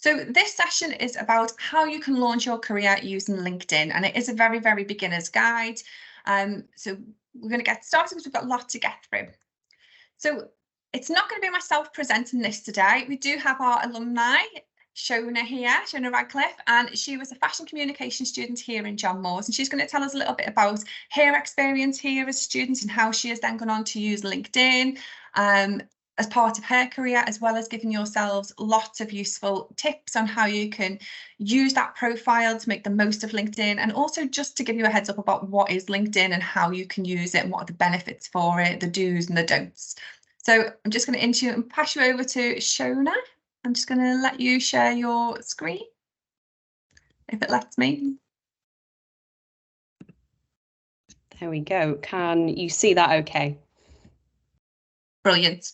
So this session is about how you can launch your career using LinkedIn, and it is a very, very beginner's guide. So we're going to get started because we've got a lot to get through. So it's not going to be myself presenting this today. We do have our alumni, Shona Radcliffe, and she was a fashion communication student here in John Moores, and she's going to tell us a little bit about her experience here as a student and how she has then gone on to use LinkedIn as part of her career, as well as giving yourselves lots of useful tips on how you can use that profile to make the most of LinkedIn, and also just to give you a heads up about what is LinkedIn and how you can use it and what are the benefits for it, the do's and the don'ts. So I'm just going to introduce and pass you over to Shona. I'm just going to let you share your screen, if it lets me. There we go. Can you see that okay? Brilliant.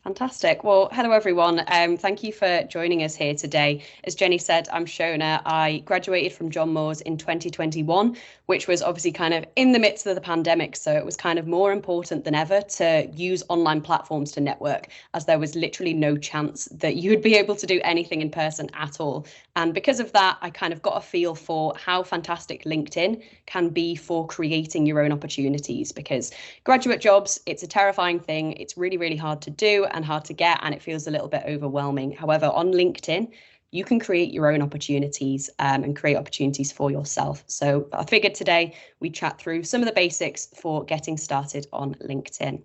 Fantastic. Well, hello everyone. Thank you for joining us here today. As Jenny said, I'm Shona. I graduated from John Moores in 2021, which was obviously kind of in the midst of the pandemic. So it was kind of more important than ever to use online platforms to network, as there was literally no chance that you would be able to do anything in person at all. And because of that, I kind of got a feel for how fantastic LinkedIn can be for creating your own opportunities, because graduate jobs, it's a terrifying thing. It's really, really hard to do and hard to get, and it feels a little bit overwhelming. However, on LinkedIn, you can create your own opportunities and create opportunities for yourself. So I figured today we chat through some of the basics for getting started on LinkedIn.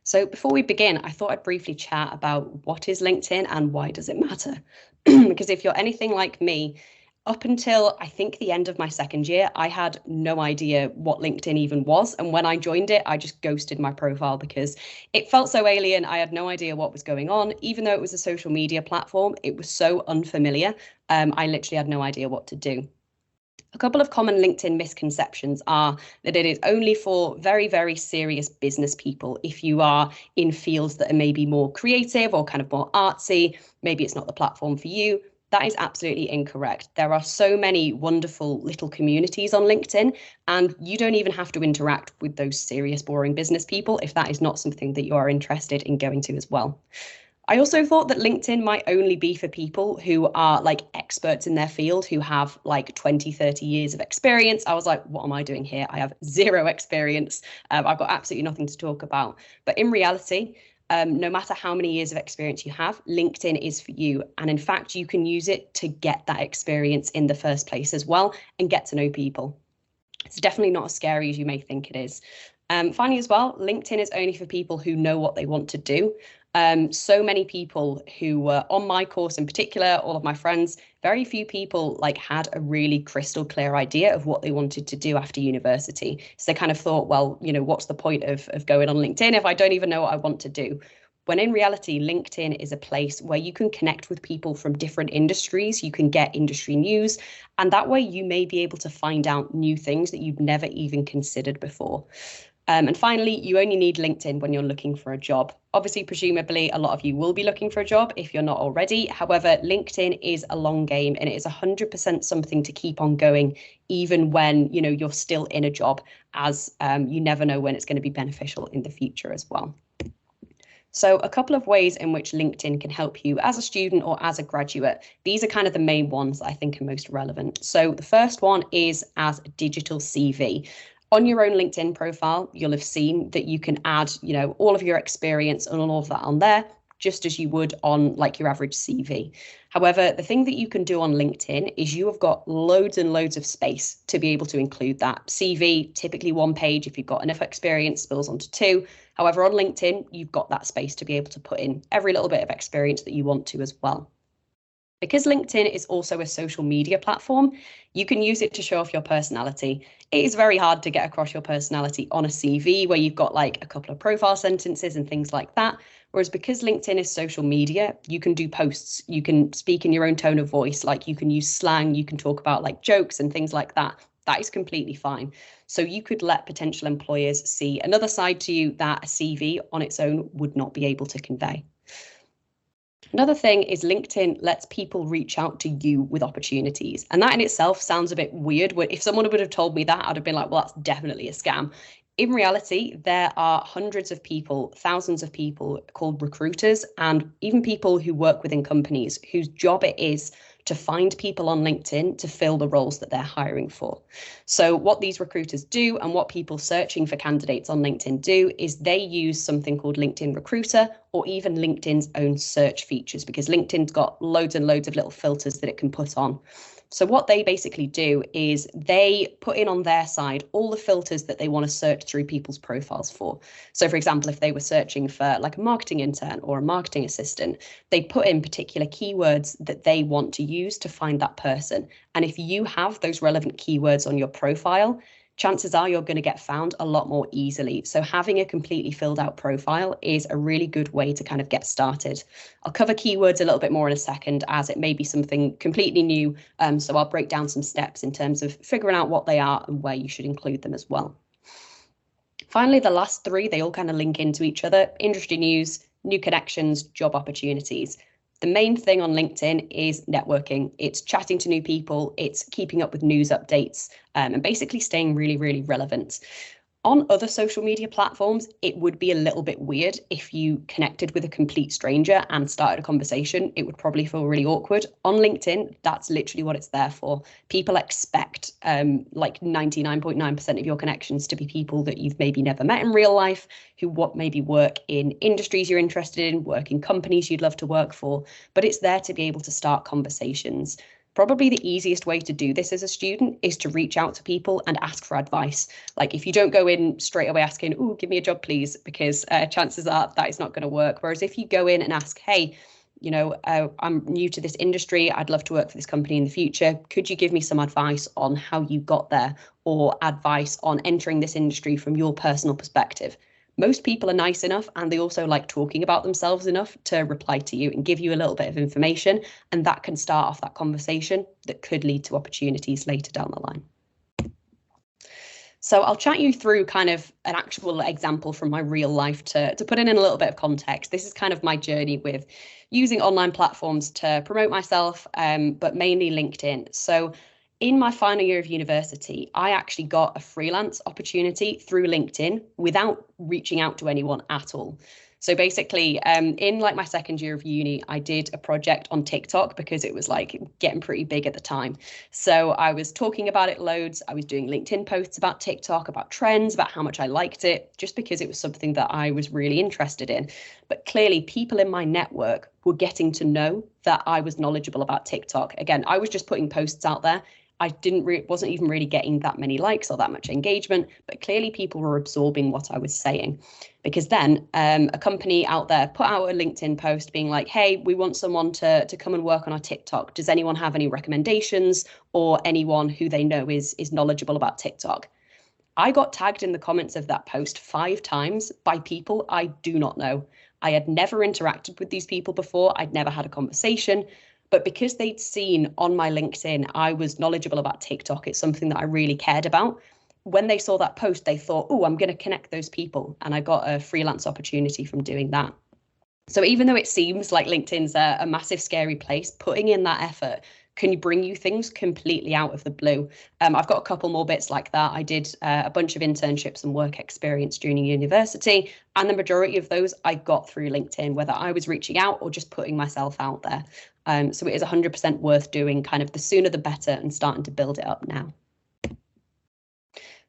So before we begin, I thought I'd briefly chat about what is LinkedIn and why does it matter? Because if you're anything like me, up until I think the end of my second year, I had no idea what LinkedIn even was. And when I joined it, I just ghosted my profile because it felt so alien. I had no idea what was going on. Even though it was a social media platform, it was so unfamiliar. I literally had no idea what to do. A couple of common LinkedIn misconceptions are that it is only for very, very serious business people. If you are in fields that are maybe more creative or kind of more artsy, maybe it's not the platform for you. That is absolutely incorrect. There are so many wonderful little communities on LinkedIn, and you don't even have to interact with those serious, boring business people if that is not something that you are interested in going to as well. I also thought that LinkedIn might only be for people who are like experts in their field, who have like 20, 30 years of experience. I was like, what am I doing here? I have zero experience. I've got absolutely nothing to talk about. But in reality, no matter how many years of experience you have, LinkedIn is for you. And in fact, you can use it to get that experience in the first place as well and get to know people. It's definitely not as scary as you may think it is. Finally, as well, LinkedIn is only for people who know what they want to do. So many people who were on my course in particular, all of my friends, very few people like had a really crystal clear idea of what they wanted to do after university. So they kind of thought, well, you know, what's the point of going on LinkedIn if I don't even know what I want to do? When in reality, LinkedIn is a place where you can connect with people from different industries. You can get industry news, and that way you may be able to find out new things that you've never even considered before. And finally, you only need LinkedIn when you're looking for a job. Obviously, presumably, a lot of you will be looking for a job if you're not already. However, LinkedIn is a long game, and it is 100% something to keep on going, even when you're still in a job, as you never know when it's going to be beneficial in the future as well. So a couple of ways in which LinkedIn can help you as a student or as a graduate. These are kind of the main ones that I think are most relevant. So the first one is as a digital CV. On your own LinkedIn profile, you'll have seen that you can add, all of your experience and all of that on there, just as you would on like your average CV. However, the thing that you can do on LinkedIn is you have got loads and loads of space to be able to include that. CV, typically one page. If you've got enough experience, spills onto two. However, on LinkedIn, you've got that space to be able to put in every little bit of experience that you want to as well. Because LinkedIn is also a social media platform, you can use it to show off your personality. It is very hard to get across your personality on a CV where you've got like a couple of profile sentences and things like that. Whereas because LinkedIn is social media, you can do posts, you can speak in your own tone of voice, like you can use slang, you can talk about like jokes and things like that. That is completely fine. So you could let potential employers see another side to you that a CV on its own would not be able to convey. Another thing is LinkedIn lets people reach out to you with opportunities. And that in itself sounds a bit weird. If someone would have told me that, I'd have been like, well, that's definitely a scam. In reality, there are hundreds of people, thousands of people called recruiters, and even people who work within companies whose job it is to find people on LinkedIn to fill the roles that they're hiring for. So what these recruiters do, and what people searching for candidates on LinkedIn do, is they use something called LinkedIn Recruiter, or even LinkedIn's own search features, because LinkedIn's got loads and loads of little filters that it can put on. So what they basically do is they put in on their side all the filters that they want to search through people's profiles for. So for example, if they were searching for like a marketing intern or a marketing assistant, they put in particular keywords that they want to use to find that person. And if you have those relevant keywords on your profile, chances are you're going to get found a lot more easily. So having a completely filled out profile is a really good way to kind of get started. I'll cover keywords a little bit more in a second, as it may be something completely new. So I'll break down some steps in terms of figuring out what they are and where you should include them as well. Finally, the last three, they all kind of link into each other: industry news, new connections, job opportunities. The main thing on LinkedIn is networking. It's chatting to new people, it's keeping up with news updates, and basically staying really, really relevant. On other social media platforms, it would be a little bit weird if you connected with a complete stranger and started a conversation. It would probably feel really awkward. On LinkedIn, that's literally what it's there for. People expect like 99.9% of your connections to be people that you've maybe never met in real life, who maybe work in industries you're interested in, work in companies you'd love to work for, but it's there to be able to start conversations. Probably the easiest way to do this as a student is to reach out to people and ask for advice. Like if you don't go in straight away asking, "Oh, give me a job, please," because chances are that is not going to work. Whereas if you go in and ask, "Hey, you know, I'm new to this industry. I'd love to work for this company in the future. Could you give me some advice on how you got there, or advice on entering this industry from your personal perspective?" Most people are nice enough, and they also like talking about themselves enough to reply to you and give you a little bit of information, and that can start off that conversation that could lead to opportunities later down the line. So I'll chat you through kind of an actual example from my real life to put in a little bit of context. This is kind of my journey with using online platforms to promote myself, but mainly LinkedIn. So in my final year of university, I actually got a freelance opportunity through LinkedIn without reaching out to anyone at all. So basically, in like my second year of uni, I did a project on TikTok because it was like getting pretty big at the time. So I was talking about it loads. I was doing LinkedIn posts about TikTok, about trends, about how much I liked it, just because it was something that I was really interested in. But clearly, people in my network were getting to know that I was knowledgeable about TikTok. Again, I was just putting posts out there. I wasn't even really getting that many likes or that much engagement, but clearly people were absorbing what I was saying. Because then a company out there put out a LinkedIn post being like, "Hey, we want someone to come and work on our TikTok. Does anyone have any recommendations, or anyone who they know is knowledgeable about TikTok?" I got tagged in the comments of that post 5 times by people I do not know. I had never interacted with these people before. I'd never had a conversation. But because they'd seen on my LinkedIn, I was knowledgeable about TikTok, it's something that I really cared about. When they saw that post, they thought, "Oh, I'm going to connect those people." And I got a freelance opportunity from doing that. So even though it seems like LinkedIn's a massive, scary place, putting in that effort can bring you things completely out of the blue. I've got a couple more bits like that. I did a bunch of internships and work experience during university, and the majority of those I got through LinkedIn, whether I was reaching out or just putting myself out there. So it is 100% worth doing, kind of the sooner the better, and starting to build it up now.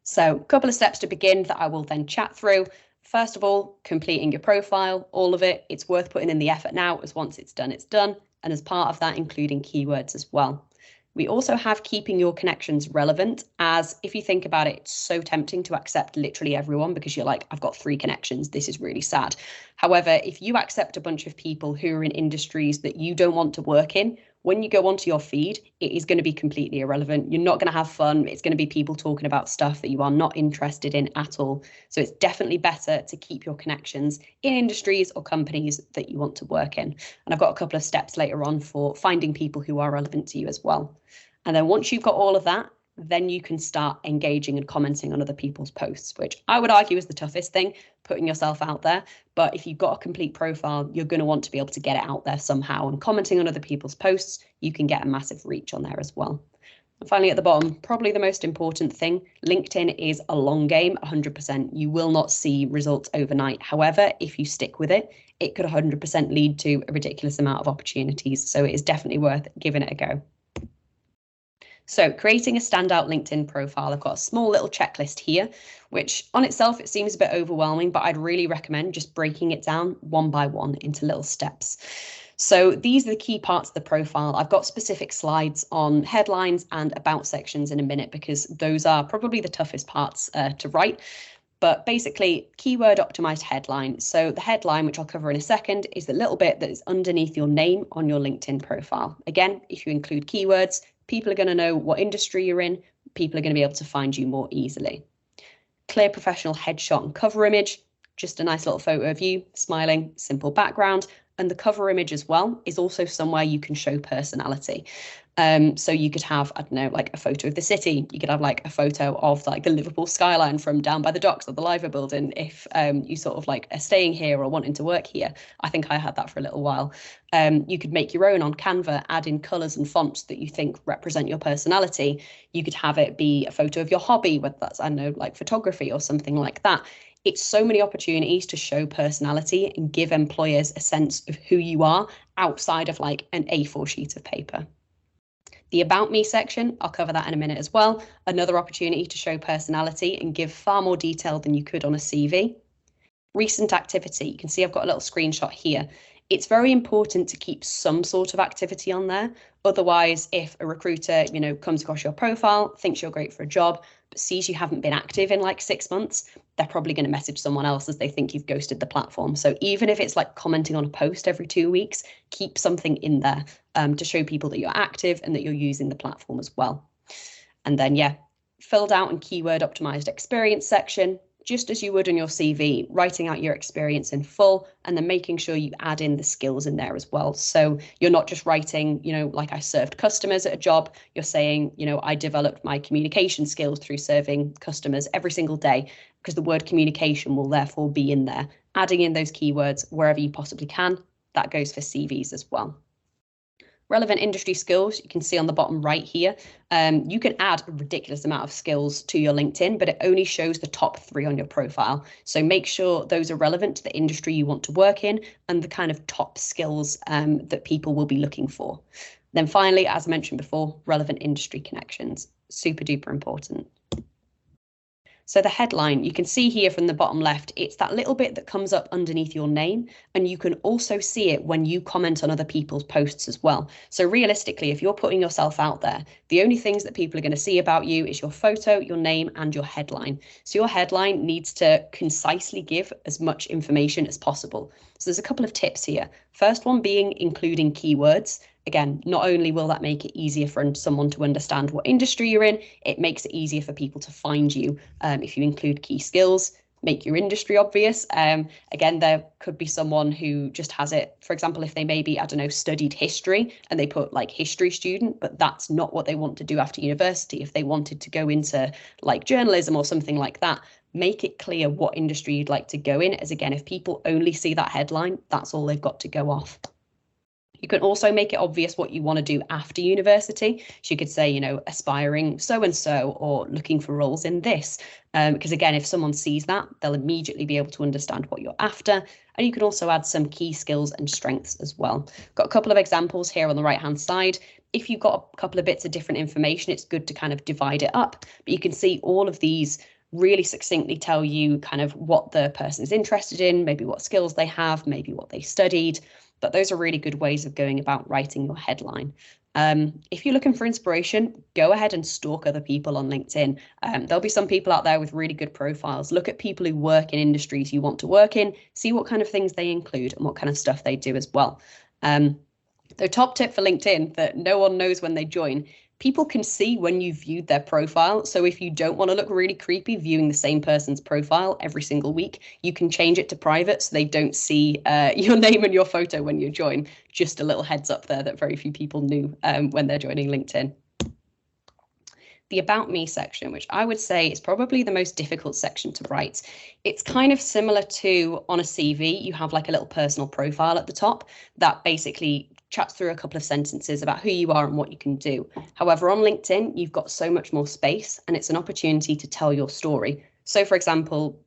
So a couple of steps to begin that I will then chat through. First of all, completing your profile, all of it. It's worth putting in the effort now, as once it's done, it's done. And as part of that, including keywords as well. We also have keeping your connections relevant, as if you think about it, it's so tempting to accept literally everyone because you're like, "I've got 3 connections. This is really sad." However, if you accept a bunch of people who are in industries that you don't want to work in, when you go onto your feed, it is going to be completely irrelevant. You're not going to have fun. It's going to be people talking about stuff that you are not interested in at all. So it's definitely better to keep your connections in industries or companies that you want to work in. And I've got a couple of steps later on for finding people who are relevant to you as well. And then once you've got all of that, then you can start engaging and commenting on other people's posts, which I would argue is the toughest thing, putting yourself out there. But if you've got a complete profile, you're going to want to be able to get it out there somehow. And commenting on other people's posts, you can get a massive reach on there as well. And finally, at the bottom, probably the most important thing, LinkedIn is a long game, 100%. You will not see results overnight. However, if you stick with it, it could 100% lead to a ridiculous amount of opportunities. So it is definitely worth giving it a go. So creating a standout LinkedIn profile, I've got a small little checklist here, which on itself, it seems a bit overwhelming, but I'd really recommend just breaking it down one by one into little steps. So these are the key parts of the profile. I've got specific slides on headlines and about sections in a minute, because those are probably the toughest parts to write. But basically, keyword optimized headline. So the headline, which I'll cover in a second, is the little bit that is underneath your name on your LinkedIn profile. Again, if you include keywords, people are going to know what industry you're in. People are going to be able to find you more easily. Clear professional headshot and cover image, just a nice little photo of you smiling, simple background. And the cover image as well is also somewhere you can show personality. So you could have, I don't know, like a photo of the city. You could have like a photo of like the Liverpool skyline from down by the docks or the Liver building if you sort of like are staying here or wanting to work here. I think I had that for a little while. You could make your own on Canva, add in colours and fonts that you think represent your personality. You could have it be a photo of your hobby, whether that's, I don't know, like photography or something like that. It's so many opportunities to show personality and give employers a sense of who you are outside of like an A4 sheet of paper. The About Me section, I'll cover that in a minute as well. Another opportunity to show personality and give far more detail than you could on a CV. Recent activity, you can see I've got a little screenshot here. It's very important to keep some sort of activity on there. Otherwise, if a recruiter, comes across your profile, thinks you're great for a job, but sees you haven't been active in like 6 months, they're probably going to message someone else as they think you've ghosted the platform. So even if it's like commenting on a post every 2 weeks, keep something in there to show people that you're active and that you're using the platform as well. And then, filled out and keyword optimized experience section, just as you would on your CV, writing out your experience in full and then making sure you add in the skills in there as well. So you're not just writing, like I served customers at a job, you're saying, I developed my communication skills through serving customers every single day, because the word communication will therefore be in there. Adding in those keywords wherever you possibly can, that goes for CVs as well. Relevant industry skills, you can see on the bottom right here. You can add a ridiculous amount of skills to your LinkedIn, but it only shows the top 3 on your profile. So make sure those are relevant to the industry you want to work in and the kind of top skills that people will be looking for. Then finally, as I mentioned before, relevant industry connections, super duper important. So the headline, you can see here from the bottom left, it's that little bit that comes up underneath your name, and you can also see it when you comment on other people's posts as well. So realistically, if you're putting yourself out there, the only things that people are going to see about you is your photo, your name, and your headline. So your headline needs to concisely give as much information as possible. So there's a couple of tips here. First one being including keywords. Again, not only will that make it easier for someone to understand what industry you're in, it makes it easier for people to find you if you include key skills, make your industry obvious. Again, there could be someone who just has it, for example, if they maybe, studied history and they put like history student, but that's not what they want to do after university. If they wanted to go into like journalism or something like that, make it clear what industry you'd like to go in, as again, if people only see that headline, that's all they've got to go off. You can also make it obvious what you want to do after university. So you could say, aspiring so-and-so or looking for roles in this. Because again, if someone sees that, they'll immediately be able to understand what you're after. And you can also add some key skills and strengths as well. Got a couple of examples here on the right-hand side. If you've got a couple of bits of different information, it's good to kind of divide it up. But you can see all of these really succinctly tell you kind of what the person is interested in, maybe what skills they have, maybe what they studied. But those are really good ways of going about writing your headline. If you're looking for inspiration, go ahead and stalk other people on LinkedIn. There'll be some people out there with really good profiles. Look at people who work in industries you want to work in, see what kind of things they include and what kind of stuff they do as well. The top tip for LinkedIn that no one knows when they join, people can see when you viewed their profile. So if you don't want to look really creepy viewing the same person's profile every single week, you can change it to private so they don't see your name and your photo when you join. Just a little heads up there that very few people knew when they're joining LinkedIn. The About Me section, which I would say is probably the most difficult section to write. It's kind of similar to on a CV, you have like a little personal profile at the top that basically chats through a couple of sentences about who you are and what you can do. However, on LinkedIn, you've got so much more space and it's an opportunity to tell your story. So for example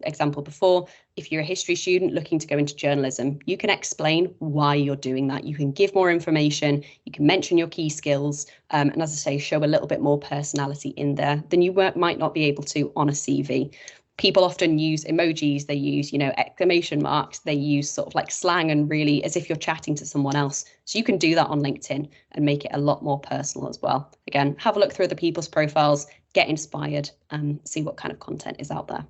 before, if you're a history student looking to go into journalism, you can explain why you're doing that. You can give more information, you can mention your key skills, and as I say, show a little bit more personality in there than you might not be able to on a CV. People often use emojis, they use, exclamation marks, they use sort of like slang and really as if you're chatting to someone else. So you can do that on LinkedIn and make it a lot more personal as well. Again, have a look through other people's profiles, get inspired and see what kind of content is out there.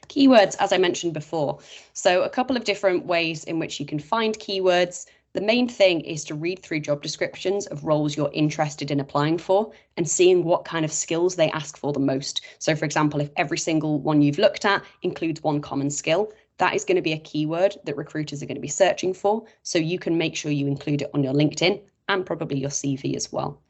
Keywords, as I mentioned before. So a couple of different ways in which you can find keywords. The main thing is to read through job descriptions of roles you're interested in applying for and seeing what kind of skills they ask for the most. So for example, if every single one you've looked at includes one common skill, that is going to be a keyword that recruiters are going to be searching for. So you can make sure you include it on your LinkedIn and probably your CV as well.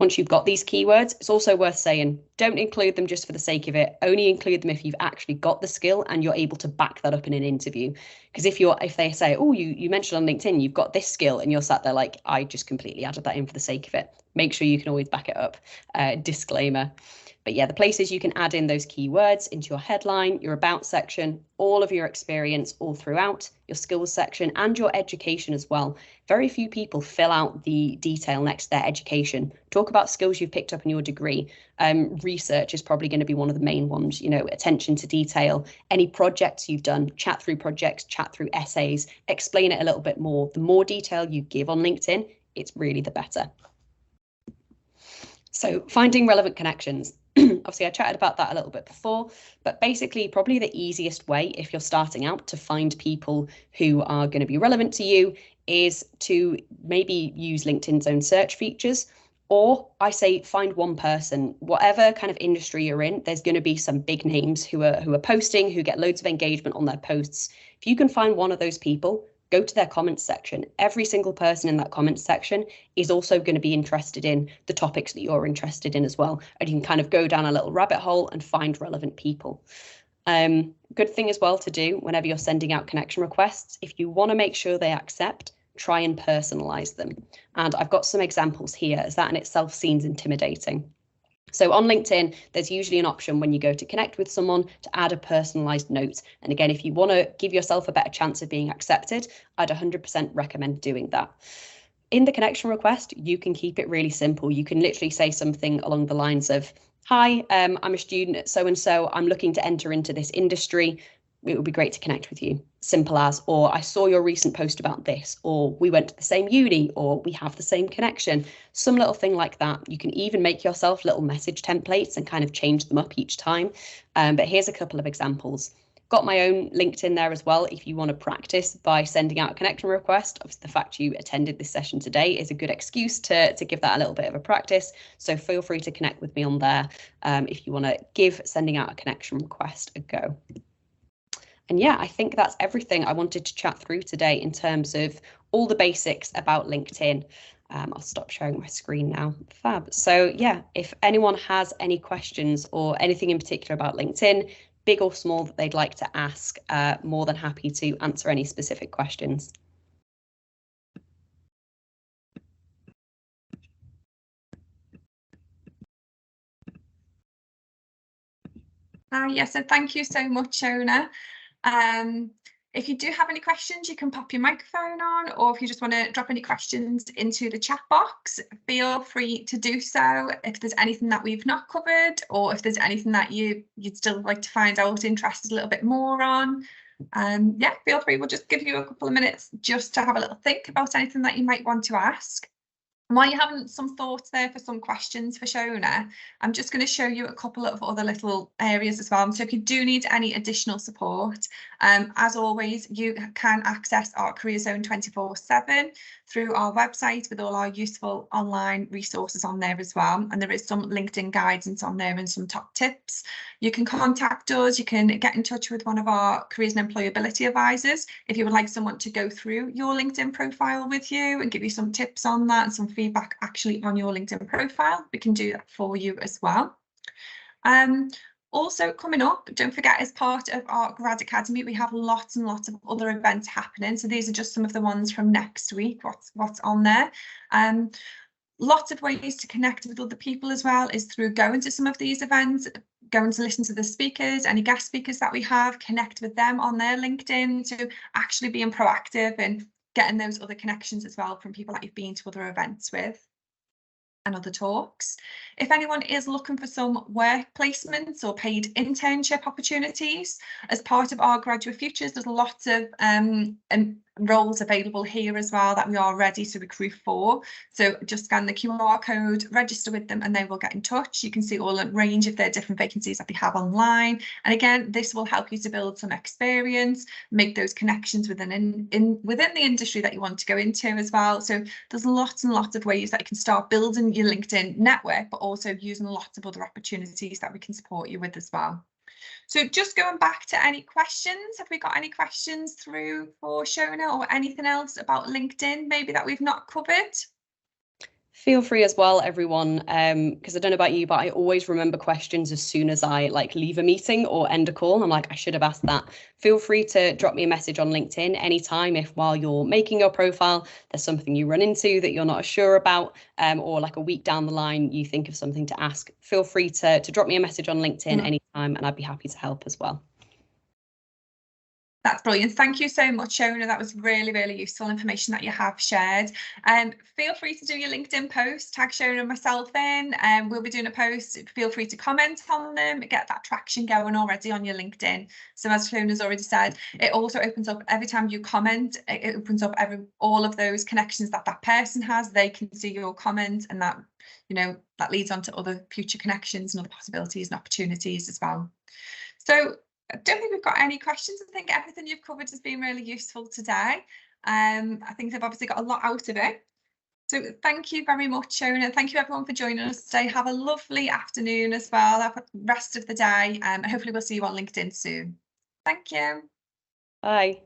Once you've got these keywords, it's also worth saying, don't include them just for the sake of it. Only include them if you've actually got the skill and you're able to back that up in an interview. Because if they say, oh, you mentioned on LinkedIn, you've got this skill and you're sat there like, I just completely added that in for the sake of it. Make sure you can always back it up. Disclaimer. But yeah, the places you can add in those keywords into your headline, your about section, all of your experience all throughout, your skills section and your education as well. Very few people fill out the detail next to their education. Talk about skills you've picked up in your degree. Research is probably going to be one of the main ones, attention to detail, any projects you've done, chat through projects, chat through essays, explain it a little bit more. The more detail you give on LinkedIn, it's really the better. So finding relevant connections. Obviously, I chatted about that a little bit before, but basically probably the easiest way if you're starting out to find people who are going to be relevant to you is to maybe use LinkedIn's own search features, or I say find one person, whatever kind of industry you're in, there's going to be some big names who are posting, who get loads of engagement on their posts. If you can find one of those people, go to their comments section. Every single person in that comments section is also going to be interested in the topics that you're interested in as well. And you can kind of go down a little rabbit hole and find relevant people. Good thing as well to do whenever you're sending out connection requests, if you want to make sure they accept, try and personalize them. And I've got some examples here, as that in itself seems intimidating. So on LinkedIn, there's usually an option when you go to connect with someone to add a personalized note. And again, if you want to give yourself a better chance of being accepted, I'd 100% recommend doing that. In the connection request, you can keep it really simple. You can literally say something along the lines of, hi, I'm a student at so-and-so. I'm looking to enter into this industry. It would be great to connect with you. Simple as, or I saw your recent post about this, or we went to the same uni, or we have the same connection. Some little thing like that. You can even make yourself little message templates and kind of change them up each time. But here's a couple of examples. Got my own LinkedIn there as well if you want to practice by sending out a connection request. Obviously, the fact you attended this session today is a good excuse to give that a little bit of a practice. So feel free to connect with me on there if you want to give sending out a connection request a go. And yeah, I think that's everything I wanted to chat through today in terms of all the basics about LinkedIn. I'll stop sharing my screen now. Fab. So yeah, if anyone has any questions or anything in particular about LinkedIn, big or small, that they'd like to ask, more than happy to answer any specific questions. Yes, so thank you so much, Shona. If you do have any questions, you can pop your microphone on, or if you just want to drop any questions into the chat box, feel free to do so. If there's anything that we've not covered, or if there's anything that you'd still like to find out, interested a little bit more on, yeah, feel free. We'll just give you a couple of minutes just to have a little think about anything that you might want to ask. And while you're having some thoughts there for some questions for Shona, I'm just going to show you a couple of other little areas as well. So if you do need any additional support, as always, you can access our Career Zone 24/7 through our website with all our useful online resources on there as well. And there is some LinkedIn guidance on there and some top tips. You can contact us. You can get in touch with one of our careers and employability advisors if you would like someone to go through your LinkedIn profile with you and give you some tips on that and some feedback actually on your LinkedIn profile. We can do that for you as well. Also coming up, don't forget, as part of our Grad Academy, we have lots and lots of other events happening. So these are just some of the ones from next week, what's on there. Lots of ways to connect with other people as well is through going to some of these events, going to listen to the speakers, any guest speakers that we have, connect with them on their LinkedIn, to actually being proactive and getting those other connections as well from people that you've been to other events with and other talks. If anyone is looking for some work placements or paid internship opportunities as part of our Graduate Futures, there's lots of roles available here as well that we are ready to recruit for. So just scan the QR code, register with them, and they will get in touch. You can see all a range of their different vacancies that they have online. And again, this will help you to build some experience, make those connections within the industry that you want to go into as well. So there's lots and lots of ways that you can start building your LinkedIn network, but also using lots of other opportunities that we can support you with as well. So just going back to any questions, have we got any questions through for Shona, or anything else about LinkedIn maybe that we've not covered? Feel free as well, everyone, because I don't know about you, but I always remember questions as soon as I leave a meeting or end a call. I'm like, I should have asked that. Feel free to drop me a message on LinkedIn anytime if while you're making your profile, there's something you run into that you're not sure about, or like a week down the line, you think of something to ask. Feel free to drop me a message on LinkedIn anytime, and I'd be happy to help as well. That's brilliant. Thank you so much, Shona. That was really, really useful information that you have shared. Feel free to do your LinkedIn post, tag Shona and myself in, and we'll be doing a post. Feel free to comment on them, get that traction going already on your LinkedIn. So as Shona's already said, it also opens up every time you comment, it opens up all of those connections that person has. They can see your comment, and that, that leads on to other future connections and other possibilities and opportunities as well. So I don't think we've got any questions. I think everything you've covered has been really useful today. I think they've obviously got a lot out of it. So thank you very much, Shona. Thank you everyone for joining us today. Have a lovely afternoon as well. Have a rest of the day, and hopefully we'll see you on LinkedIn soon. Thank you. Bye.